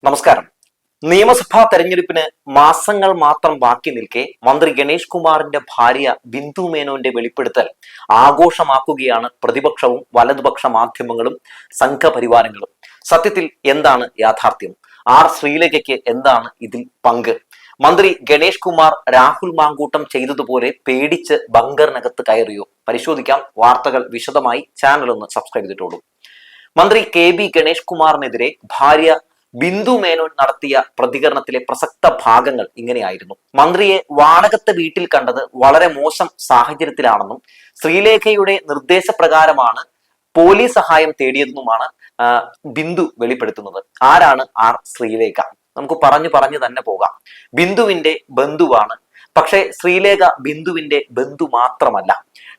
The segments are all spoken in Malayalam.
നമസ്കാരം. നിയമസഭാ തെരഞ്ഞെടുപ്പിന് മാസങ്ങൾ മാത്രം ബാക്കി നിൽക്കെ മന്ത്രി ഗണേഷ് കുമാറിന്റെ ഭാര്യ ബിന്ദു മേനോന്റെ വെളിപ്പെടുത്തൽ ആഘോഷമാക്കുകയാണ് പ്രതിപക്ഷവും വലതുപക്ഷ മാധ്യമങ്ങളും സംഘപരിവാരങ്ങളും. സത്യത്തിൽ എന്താണ് യാഥാർത്ഥ്യം? ആർ ശ്രീലേഖയ്ക്ക് എന്താണ് ഇതിൽ പങ്ക്? മന്ത്രി ഗണേഷ് കുമാർ രാഹുൽ മാങ്കൂട്ടം ചെയ്തതുപോലെ പേടിച്ച് ബങ്കറിനകത്ത് കയറിയോ? പരിശോധിക്കാം. വാർത്തകൾ വിശദമായി. ചാനൽ ഒന്ന് സബ്സ്ക്രൈബ് ചെയ്തിട്ടുള്ളൂ. മന്ത്രി കെ ബി ഗണേഷ് കുമാറിനെതിരെ ഭാര്യ ബിന്ദു മേനോൻ നടത്തിയ പ്രതികരണത്തിലെ പ്രസക്ത ഭാഗങ്ങൾ ഇങ്ങനെയായിരുന്നു. മന്ത്രിയെ വാടകത്തെ വീട്ടിൽ കണ്ടത് വളരെ മോശം സാഹചര്യത്തിലാണെന്നും ശ്രീലേഖയുടെ നിർദ്ദേശപ്രകാരമാണ് പോലീസ് സഹായം തേടിയതെന്നുമാണ് ബിന്ദു വെളിപ്പെടുത്തുന്നത്. ആരാണ് ആർ ശ്രീലേഖ? നമുക്ക് പറഞ്ഞു തന്നെ പോകാം. ബിന്ദുവിന്റെ ബന്ധുവാണ്. പക്ഷേ ശ്രീലേഖ ബിന്ദുവിന്റെ ബന്ധു മാത്രമല്ല.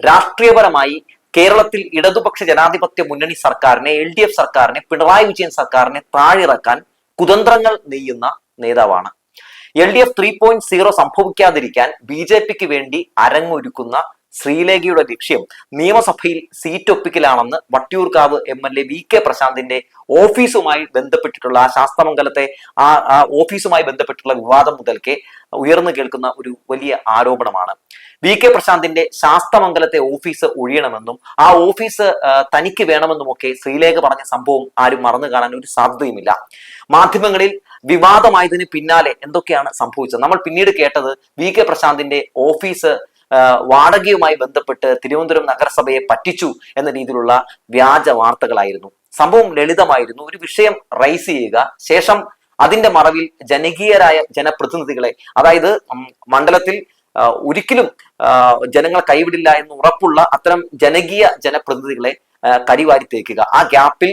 രാഷ്ട്രീയപരമായി കേരളത്തിൽ ഇടതുപക്ഷ ജനാധിപത്യ മുന്നണി സർക്കാരിനെ, LDF സർക്കാരിനെ, പിണറായി വിജയൻ സർക്കാരിനെ താഴിറക്കാൻ കുതന്ത്രങ്ങൾ നെയ്യുന്ന നേതാവാണ്. LDF 3.0 സംഭവിക്കാതിരിക്കാൻ BJPക്ക് വേണ്ടി അരങ്ങൊരുക്കുന്ന ശ്രീലേഖയുടെ ലക്ഷ്യം നിയമസഭയിൽ സീറ്റ് ഒപ്പിക്കലാണെന്ന് വട്ടിയൂർക്കാവ് MLA VK പ്രശാന്തിന്റെ ഓഫീസുമായി ബന്ധപ്പെട്ടിട്ടുള്ള ആ ശാസ്തമംഗലത്തെ ആ ഓഫീസുമായി ബന്ധപ്പെട്ടുള്ള വിവാദം മുതൽക്കേ ഉയർന്നു കേൾക്കുന്ന ഒരു വലിയ ആരോപണമാണ്. VK പ്രശാന്തിന്റെ ശാസ്തമംഗലത്തെ ഓഫീസ് ഒഴിയണമെന്നും ആ ഓഫീസ് തനിക്ക് വേണമെന്നുമൊക്കെ ശ്രീലേഖ പറഞ്ഞ സംഭവം ആരും മറന്നു കാണാൻ ഒരു സാധ്യതയുമില്ല. മാധ്യമങ്ങളിൽ വിവാദമായതിന് പിന്നാലെ എന്തൊക്കെയാണ് സംഭവിച്ചത്? നമ്മൾ പിന്നീട് കേട്ടത് VK പ്രശാന്തിന്റെ ഓഫീസ് വാടകയുമായി ബന്ധപ്പെട്ട് തിരുവനന്തപുരം നഗരസഭയെ പറ്റിച്ചു എന്ന രീതിയിലുള്ള വ്യാജ വാർത്തകളായിരുന്നു. സംഭവം ലളിതമായിരുന്നു. ഒരു വിഷയം റൈസ് ചെയ്യുക, ശേഷം അതിന്റെ മറവിൽ ജനകീയരായ ജനപ്രതിനിധികളെ, അതായത് മണ്ഡലത്തിൽ ഒരിക്കലും ജനങ്ങൾ കൈവിടില്ല എന്ന് ഉറപ്പുള്ള അത്തരം ജനകീയ ജനപ്രതിനിധികളെ കരിവാരി തേക്കുക. ആ ഗ്യാപ്പിൽ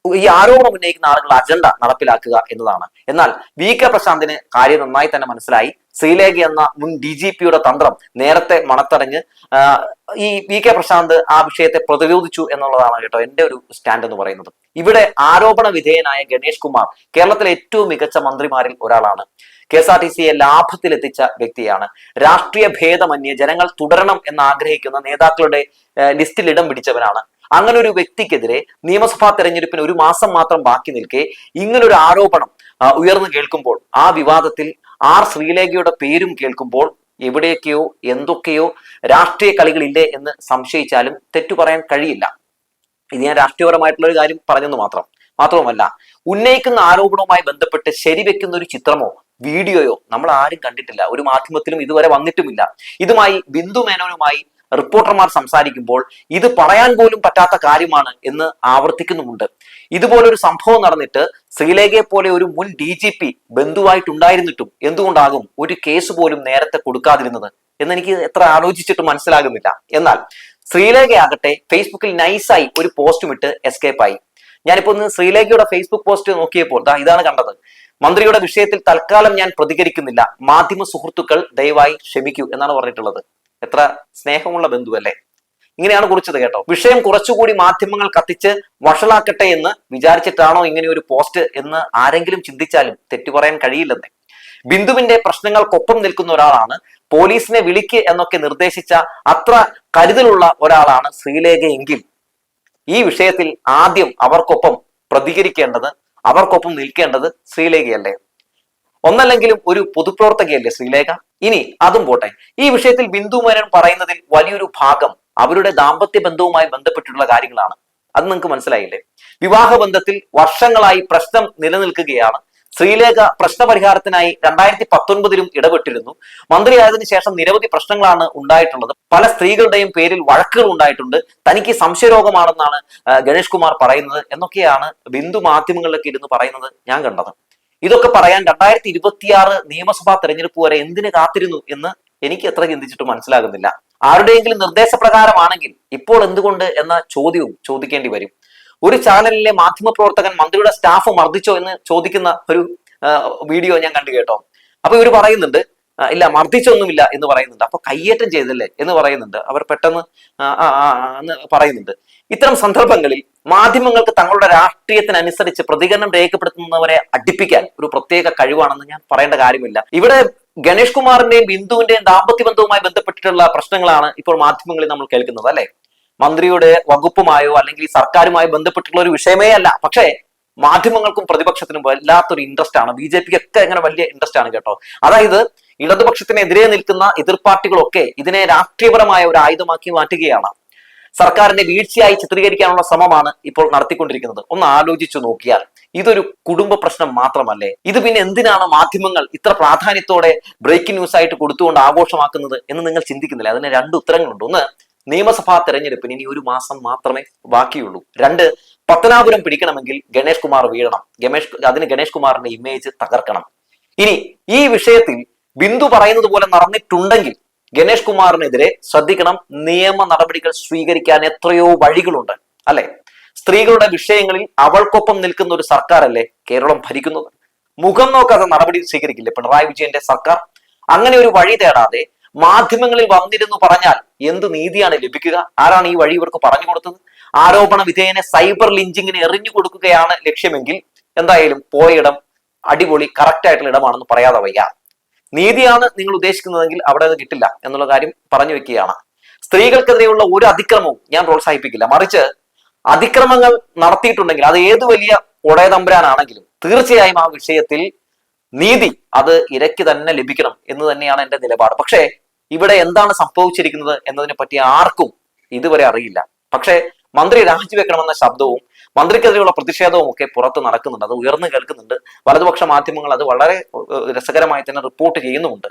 ഈ ആരോപണം ഉന്നയിക്കുന്ന ആളുകളുടെ അജണ്ട നടപ്പിലാക്കുക എന്നതാണ്. എന്നാൽ VK പ്രശാന്തിന് കാര്യം നന്നായി തന്നെ മനസ്സിലായി. ശ്രീലേഖ എന്ന മുൻ DGPയുടെ തന്ത്രം നേരത്തെ മണത്തറിഞ്ഞ് ഈ VK പ്രശാന്ത് ആ വിഷയത്തെ പ്രതിരോധിച്ചു എന്നുള്ളതാണ് കേട്ടോ എന്റെ ഒരു സ്റ്റാൻഡ് എന്ന് പറയുന്നത്. ഇവിടെ ആരോപണ വിധേയനായ ഗണേഷ് കുമാർ കേരളത്തിലെ ഏറ്റവും മികച്ച മന്ത്രിമാരിൽ ഒരാളാണ്. KSRTCയെ ലാഭത്തിലെത്തിച്ച വ്യക്തിയാണ്. രാഷ്ട്രീയ ഭേദമന്യേ ജനങ്ങൾ തുടരണം എന്ന് ആഗ്രഹിക്കുന്ന നേതാക്കളുടെ ലിസ്റ്റിൽ ഇടം പിടിച്ചവനാണ്. അങ്ങനെ ഒരു വ്യക്തിക്കെതിരെ നിയമസഭാ തെരഞ്ഞെടുപ്പിന് ഒരു മാസം മാത്രം ബാക്കി നിൽക്കെ ഇങ്ങനൊരു ആരോപണം ഉയർന്നു കേൾക്കുമ്പോൾ, ആ വിവാദത്തിൽ ആർ ശ്രീലേഖയുടെ പേരും കേൾക്കുമ്പോൾ എവിടെയൊക്കെയോ എന്തൊക്കെയോ രാഷ്ട്രീയ കളികളില്ലേ എന്ന് സംശയിച്ചാലും തെറ്റു പറയാൻ കഴിയില്ല. ഇത് ഞാൻ രാഷ്ട്രീയപരമായിട്ടുള്ള ഒരു കാര്യം പറഞ്ഞെന്ന് മാത്രവുമല്ല, ഉന്നയിക്കുന്ന ആരോപണവുമായി ബന്ധപ്പെട്ട് ശരിവെക്കുന്ന ഒരു ചിത്രമോ വീഡിയോയോ നമ്മൾ ആരും കണ്ടിട്ടില്ല. ഒരു മാധ്യമത്തിലും ഇതുവരെ വന്നിട്ടുമില്ല. ഇതുമായി ബിന്ദു മേനോനുമായി റിപ്പോർട്ടർമാർ സംസാരിക്കുമ്പോൾ ഇത് പറയാൻ പോലും പറ്റാത്ത കാര്യമാണ് എന്ന് ആവർത്തിക്കുന്നുമുണ്ട്. ഇതുപോലൊരു സംഭവം നടന്നിട്ട് ശ്രീലേഖയെ പോലെ ഒരു മുൻ DGP ബന്ധുവായിട്ടുണ്ടായിരുന്നിട്ടും എന്തുകൊണ്ടാകും ഒരു കേസ് പോലും നേരത്തെ കൊടുക്കാതിരുന്നത് എന്നെനിക്ക് എത്ര ആലോചിച്ചിട്ടും മനസ്സിലാകുന്നില്ല. എന്നാൽ ശ്രീലേഖയാകട്ടെ ഫേസ്ബുക്കിൽ നൈസായി ഒരു പോസ്റ്റും ഇട്ട് എസ്കേപ്പായി. ഞാനിപ്പോ ഒന്ന് ശ്രീലേഖയുടെ ഫേസ്ബുക്ക് പോസ്റ്റ് നോക്കിയപ്പോൾ ഇതാണ് കണ്ടത്. മന്ത്രിയുടെ വിഷയത്തിൽ തൽക്കാലം ഞാൻ പ്രതികരിക്കുന്നില്ല, മാധ്യമ സുഹൃത്തുക്കൾ ദയവായി ക്ഷമിക്കൂ എന്നാണ് പറഞ്ഞിട്ടുള്ളത്. എത്ര സ്നേഹമുള്ള ബന്ധുവല്ലേ? ഇങ്ങനെയാണ് കുറിച്ചത് കേട്ടോ. വിഷയം കുറച്ചുകൂടി മാധ്യമങ്ങൾ കത്തിച്ച് വഷളാക്കട്ടെ എന്ന് വിചാരിച്ചിട്ടാണോ ഇങ്ങനെ ഒരു പോസ്റ്റ് എന്ന് ആരെങ്കിലും ചിന്തിച്ചാലും തെറ്റു പറയാൻ കഴിയില്ലെന്നേ. ബിന്ദുവിന്റെ പ്രശ്നങ്ങൾക്കൊപ്പം നിൽക്കുന്ന ഒരാളാണ്. പോലീസിനെ വിളിക്ക് എന്നൊക്കെ നിർദ്ദേശിച്ച അത്ര കരുതലുള്ള ഒരാളാണ് ശ്രീലേഖ എങ്കിൽ ഈ വിഷയത്തിൽ ആദ്യം അവർക്കൊപ്പം പ്രതികരിക്കേണ്ടത്, അവർക്കൊപ്പം നിൽക്കേണ്ടത് ശ്രീലേഖയല്ലേ? ഒന്നല്ലെങ്കിലും ഒരു പൊതുപ്രവർത്തകയല്ലേ ശ്രീലേഖ? ഇനി അതും പോട്ടെ, ഈ വിഷയത്തിൽ ബിന്ദു മേനോൻ പറയുന്നതിൽ വലിയൊരു ഭാഗം അവരുടെ ദാമ്പത്യ ബന്ധവുമായി ബന്ധപ്പെട്ടിട്ടുള്ള കാര്യങ്ങളാണ്. അത് നിങ്ങൾക്ക് മനസ്സിലായില്ലേ? വിവാഹ ബന്ധത്തിൽ വർഷങ്ങളായി പ്രശ്നം നിലനിൽക്കുകയാണ്. ശ്രീലേഖ പ്രശ്നപരിഹാരത്തിനായി 2019 ഇടപെട്ടിരുന്നു. മന്ത്രിയായതിനു ശേഷം നിരവധി പ്രശ്നങ്ങളാണ് ഉണ്ടായിട്ടുള്ളത്. പല സ്ത്രീകളുടെയും പേരിൽ വഴക്കുകൾ ഉണ്ടായിട്ടുണ്ട്. തനിക്ക് സംശയരോഗമാണെന്നാണ് ഗണേഷ് കുമാർ പറയുന്നത് എന്നൊക്കെയാണ് ബിന്ദു മാധ്യമങ്ങളിലൊക്കെ ഇരുന്ന് പറയുന്നത് ഞാൻ കണ്ടത്. ഇതൊക്കെ പറയാൻ 2026 നിയമസഭാ തെരഞ്ഞെടുപ്പ് വരെ എന്തിനു കാത്തിരുന്നു എന്ന് എനിക്ക് എത്ര ചിന്തിച്ചിട്ട് മനസ്സിലാകുന്നില്ല. ആരുടെയെങ്കിലും നിർദ്ദേശപ്രകാരമാണെങ്കിൽ ഇപ്പോൾ എന്തുകൊണ്ട് എന്ന ചോദ്യവും ചോദിക്കേണ്ടി വരും. ഒരു ചാനലിലെ മാധ്യമപ്രവർത്തകൻ മന്ത്രിയുടെ സ്റ്റാഫ് മർദ്ദിച്ചോ എന്ന് ചോദിക്കുന്ന ഒരു വീഡിയോ ഞാൻ കണ്ടു കേട്ടോ. അപ്പൊ ഇവര് പറയുന്നുണ്ട് ഇല്ല മർദ്ദിച്ചൊന്നുമില്ല എന്ന് പറയുന്നുണ്ട്. അപ്പൊ കയ്യേറ്റം ചെയ്തല്ലേ എന്ന് പറയുന്നുണ്ട്. അവർ പെട്ടെന്ന് പറയുന്നുണ്ട്. ഇത്തരം സന്ദർഭങ്ങളിൽ മാധ്യമങ്ങൾക്ക് തങ്ങളുടെ രാഷ്ട്രീയത്തിനനുസരിച്ച് പ്രതികരണം രേഖപ്പെടുത്തുന്നവരെ അടിപ്പിക്കാൻ ഒരു പ്രത്യേക കഴിവാണെന്ന് ഞാൻ പറയേണ്ട കാര്യമില്ല. ഇവിടെ ഗണേഷ് കുമാറിന്റെയും ബിന്ദുവിന്റെയും ദാമ്പത്യ ബന്ധവുമായി ബന്ധപ്പെട്ടിട്ടുള്ള പ്രശ്നങ്ങളാണ് ഇപ്പോൾ മാധ്യമങ്ങളിൽ നമ്മൾ കേൾക്കുന്നത് അല്ലെ. മന്ത്രിയുടെ വകുപ്പുമായോ അല്ലെങ്കിൽ സർക്കാരുമായോ ബന്ധപ്പെട്ടുള്ള ഒരു വിഷയമേ അല്ല. പക്ഷേ മാധ്യമങ്ങൾക്കും പ്രതിപക്ഷത്തിനും വല്ലാത്തൊരു ഇൻട്രസ്റ്റ് ആണ്, ബി ജെ പിക്ക് ഒക്കെ അങ്ങനെ വലിയ ഇൻട്രസ്റ്റ് ആണ് കേട്ടോ. അതായത് ഇടതുപക്ഷത്തിനെതിരെ നിൽക്കുന്ന എതിർ പാർട്ടികളൊക്കെ ഇതിനെ രാഷ്ട്രീയപരമായ ഒരു ആയുധമാക്കി മാറ്റുകയാണ്. സർക്കാരിന്റെ വീഴ്ചയായി ചിത്രീകരിക്കാനുള്ള ശ്രമമാണ് ഇപ്പോൾ നടത്തിക്കൊണ്ടിരിക്കുന്നത്. ഒന്ന് ആലോചിച്ചു നോക്കിയാൽ ഇതൊരു കുടുംബ പ്രശ്നം മാത്രമല്ലേ? ഇത് പിന്നെ എന്തിനാണ് മാധ്യമങ്ങൾ ഇത്ര പ്രാധാന്യത്തോടെ ബ്രേക്കിംഗ് ന്യൂസ് ആയിട്ട് കൊടുത്തുകൊണ്ട് ആഘോഷമാക്കുന്നത് എന്ന് നിങ്ങൾ ചിന്തിക്കുന്നില്ല? അതിന് രണ്ട് ഉത്തരങ്ങളുണ്ട്. ഒന്ന്, നിയമസഭാ തെരഞ്ഞെടുപ്പിന് ഇനി ഒരു മാസം മാത്രമേ ബാക്കിയുള്ളൂ. രണ്ട്, പത്തനാപുരം പിടിക്കണമെങ്കിൽ ഗണേഷ് കുമാർ വീഴണം. അതിന് ഗണേഷ് കുമാറിന്റെ ഇമേജ് തകർക്കണം. ഇനി ഈ വിഷയത്തിൽ ബിന്ദു പറയുന്നത് പോലെ നടന്നിട്ടുണ്ടെങ്കിൽ ഗണേഷ് കുമാറിനെതിരെ ശ്രദ്ധിക്കണം, നിയമ നടപടികൾ സ്വീകരിക്കാൻ എത്രയോ വഴികളുണ്ട് അല്ലെ? സ്ത്രീകളുടെ വിഷയങ്ങളിൽ അവൾക്കൊപ്പം നിൽക്കുന്ന ഒരു സർക്കാരല്ലേ കേരളം ഭരിക്കുന്നത്? മുഖം നോക്കാതെ നടപടി സ്വീകരിക്കില്ലേ പിണറായി വിജയന്റെ സർക്കാർ? അങ്ങനെ ഒരു വഴി തേടാതെ മാധ്യമങ്ങളിൽ വന്നിരുന്നു പറഞ്ഞാൽ എന്ത് നീതിയാണ് ലഭിക്കുക? ആരാണ് ഈ വഴി ഇവർക്ക് പറഞ്ഞു കൊടുത്തത്? ആരോപണ വിധേയനെ സൈബർ ലിഞ്ചിങ്ങിന് എറിഞ്ഞു കൊടുക്കുകയാണ് ലക്ഷ്യമെങ്കിൽ എന്തായാലും പോയിടം അടിപൊളി കറക്റ്റ് ആയിട്ടുള്ള ഇടമാണെന്ന് പറയാതെ വയ്യ. നീതിയാണ് നിങ്ങൾ ഉദ്ദേശിക്കുന്നതെങ്കിൽ അവിടെ അത് കിട്ടില്ല എന്നുള്ള കാര്യം പറഞ്ഞു വെക്കുകയാണ്. സ്ത്രീകൾക്കെതിരെയുള്ള ഒരു അതിക്രമവും ഞാൻ പ്രോത്സാഹിപ്പിക്കില്ല. മറിച്ച് അതിക്രമങ്ങൾ നടത്തിയിട്ടുണ്ടെങ്കിൽ അത് ഏത് വലിയ ഒടയതമ്പുരാനാണെങ്കിലും തീർച്ചയായും ആ വിഷയത്തിൽ നീതി അത് ഇരയ്ക്ക് തന്നെ ലഭിക്കണം എന്ന് തന്നെയാണ് എന്റെ നിലപാട്. പക്ഷേ ഇവിടെ എന്താണ് സംഭവിച്ചിരിക്കുന്നത് എന്നതിനെ പറ്റി ആർക്കും ഇതുവരെ അറിയില്ല. പക്ഷേ മന്ത്രി രാജിവെക്കണമെന്ന ശബ്ദവും മന്ത്രിക്കെതിരെയുള്ള പ്രതിഷേധവും ഒക്കെ പുറത്ത് നടക്കുന്നുണ്ട്, അത് ഉയർന്നു കേൾക്കുന്നുണ്ട്. വലതുപക്ഷ മാധ്യമങ്ങൾ അത് വളരെ രസകരമായി തന്നെ റിപ്പോർട്ട് ചെയ്യുന്നുമുണ്ട്.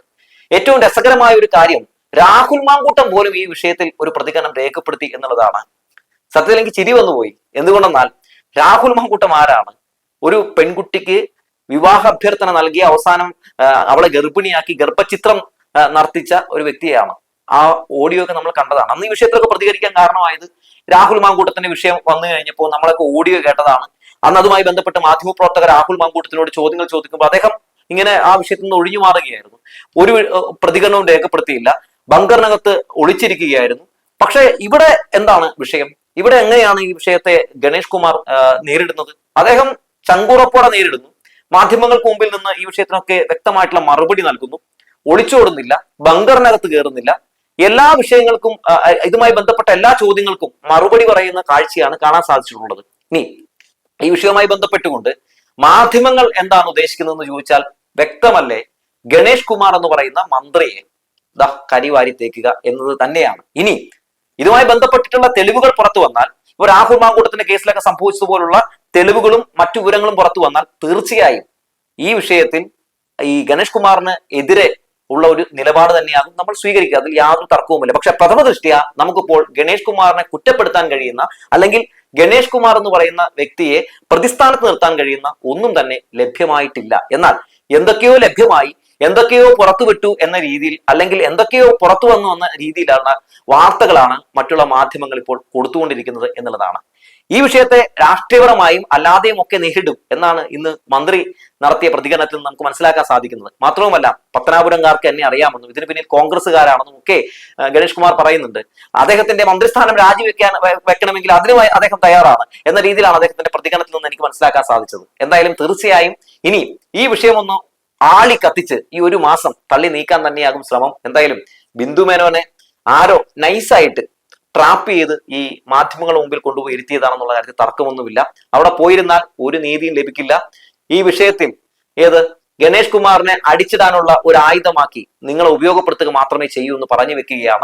ഏറ്റവും രസകരമായ ഒരു കാര്യം, രാഹുൽ മാങ്കൂട്ടം പോലും ഈ വിഷയത്തിൽ ഒരു പ്രതികരണം രേഖപ്പെടുത്തി എന്നുള്ളതാണ്. സത്യത്തിൽ എനിക്ക് ചിരി വന്നുപോയി. എന്തുകൊണ്ടെന്നാൽ രാഹുൽ മാങ്കൂട്ടം ആരാണ്? ഒരു പെൺകുട്ടിക്ക് വിവാഹ അഭ്യർത്ഥന നൽകിയ അവസാനം അവളെ ഗർഭിണിയാക്കി ഗർഭചിത്രം നടത്തിച്ച ഒരു വ്യക്തിയാണ്. ആ ഓഡിയോ ഒക്കെ നമ്മൾ കണ്ടതാണ്. അന്ന് ഈ വിഷയത്തിലൊക്കെ പ്രതികരിക്കാൻ കാരണമായത് രാഹുൽ മാങ്കൂട്ടത്തിന്റെ വിഷയം വന്നു കഴിഞ്ഞപ്പോൾ നമ്മളൊക്കെ ഓഡിയോ കേട്ടതാണ്. അന്ന് അതുമായി ബന്ധപ്പെട്ട് മാധ്യമപ്രവർത്തകർ രാഹുൽ മാങ്കൂട്ടത്തിനോട് ചോദ്യങ്ങൾ ചോദിക്കുമ്പോൾ അദ്ദേഹം ഇങ്ങനെ ആ വിഷയത്തിൽ നിന്ന് ഒഴിഞ്ഞു മാറുകയായിരുന്നു. ഒരു പ്രതികരണവും രേഖപ്പെടുത്തിയില്ല, ബങ്കറിനകത്ത് ഒളിച്ചിരിക്കുകയായിരുന്നു. പക്ഷെ ഇവിടെ എന്താണ് വിഷയം? ഇവിടെ എങ്ങനെയാണ് ഈ വിഷയത്തെ ഗണേഷ് കുമാർ നേരിടുന്നത്? അദ്ദേഹം ചങ്കുറപ്പോടെ നേരിടുന്നു. മാധ്യമങ്ങൾക്ക് മുമ്പിൽ നിന്ന് ഈ വിഷയത്തിനൊക്കെ വ്യക്തമായിട്ടുള്ള മറുപടി നൽകുന്നു. ഒളിച്ചോടുന്നില്ല, ബങ്കറിനകത്ത് കയറുന്നില്ല. എല്ലാ വിഷയങ്ങൾക്കും ഇതുമായി ബന്ധപ്പെട്ട എല്ലാ ചോദ്യങ്ങൾക്കും മറുപടി പറയുന്ന കാഴ്ചയാണ് കാണാൻ സാധിച്ചിട്ടുള്ളത്. ഇനി ഈ വിഷയവുമായി ബന്ധപ്പെട്ടുകൊണ്ട് മാധ്യമങ്ങൾ എന്താണ് ഉദ്ദേശിക്കുന്നതെന്ന് ചോദിച്ചാൽ വ്യക്തമല്ലേ? ഗണേഷ് കുമാർ എന്ന് പറയുന്ന മന്ത്രിയെ കരിവാരി തേക്കുക എന്നത് തന്നെയാണ്. ഇനി ഇതുമായി ബന്ധപ്പെട്ടിട്ടുള്ള തെളിവുകൾ പുറത്തു വന്നാൽ, ഇപ്പൊ രാഹുൽ മാങ്കൂട്ടത്തിന്റെ കേസിലൊക്കെ സംഭവിച്ചതുപോലുള്ള തെളിവുകളും മറ്റു വിവരങ്ങളും പുറത്തു വന്നാൽ തീർച്ചയായും ഈ വിഷയത്തിൽ ഈ ഗണേഷ് കുമാറിന് എതിരെ ഉള്ള ഒരു നിലപാട് തന്നെയാകും നമ്മൾ സ്വീകരിക്കുക. അതിൽ യാതൊരു തർക്കവുമില്ല. പക്ഷെ പ്രഥമ ദൃഷ്ടിയ നമുക്കിപ്പോൾ ഗണേഷ് കുമാറിനെ കുറ്റപ്പെടുത്താൻ കഴിയുന്ന, അല്ലെങ്കിൽ ഗണേഷ് കുമാർ എന്ന് പറയുന്ന വ്യക്തിയെ പ്രതിസ്ഥാനത്ത് നിർത്താൻ കഴിയുന്ന ഒന്നും തന്നെ ലഭ്യമായിട്ടില്ല. എന്നാൽ എന്തൊക്കെയോ ലഭ്യമായി, എന്തൊക്കെയോ പുറത്തുവിട്ടു എന്ന രീതിയിൽ, അല്ലെങ്കിൽ എന്തൊക്കെയോ പുറത്തു വന്നു എന്ന രീതിയിലാണ് വാർത്തകളാണ് മറ്റുള്ള മാധ്യമങ്ങൾ ഇപ്പോൾ കൊടുത്തുകൊണ്ടിരിക്കുന്നത് എന്നുള്ളതാണ്. ഈ വിഷയത്തെ രാഷ്ട്രീയപരമായും അല്ലാതെയും ഒക്കെ നേരിടും എന്നാണ് ഇന്ന് മന്ത്രി നടത്തിയ പ്രതികരണത്തിൽ നിന്ന് നമുക്ക് മനസ്സിലാക്കാൻ സാധിക്കുന്നത്. മാത്രവുമല്ല, പത്തനാപുരംകാർക്ക് എന്നെ അറിയാമെന്നും ഇതിന് പിന്നിൽ കോൺഗ്രസ്സുകാരാണെന്നും ഒക്കെ ഗണേഷ് കുമാർ പറയുന്നുണ്ട്. അദ്ദേഹത്തിന്റെ മന്ത്രിസ്ഥാനം വെക്കണമെങ്കിൽ അതിനുമായി അദ്ദേഹം തയ്യാറാണ് എന്ന രീതിയിലാണ് അദ്ദേഹത്തിന്റെ പ്രതികരണത്തിൽ നിന്ന് എനിക്ക് മനസ്സിലാക്കാൻ സാധിച്ചത്. എന്തായാലും തീർച്ചയായും ഇനി ഈ വിഷയമൊന്ന് ആളി കത്തിച്ച് ഈ ഒരു മാസം തള്ളി നീക്കാൻ തന്നെയാകും ശ്രമം. എന്തായാലും ബിന്ദു മേനോനെ ആരോ നൈസായിട്ട് ട്രാപ്പ് ചെയ്ത് ഈ മാധ്യമങ്ങളുടെ മുമ്പിൽ കൊണ്ടുപോയി ഇരുത്തിയതാണെന്നുള്ള കാര്യത്തിൽ തർക്കമൊന്നുമില്ല. അവിടെ പോയിരുന്നാൽ ഒരു നീതിയും ലഭിക്കില്ല. ഈ വിഷയത്തിൽ ഗണേഷ് കുമാറിനെ അടിച്ചിടാനുള്ള ഒരു ആയുധമാക്കി നിങ്ങൾ ഉപയോഗപ്പെടുത്തുക മാത്രമേ ചെയ്യൂ എന്ന് പറഞ്ഞു വെക്കുകയാണ്.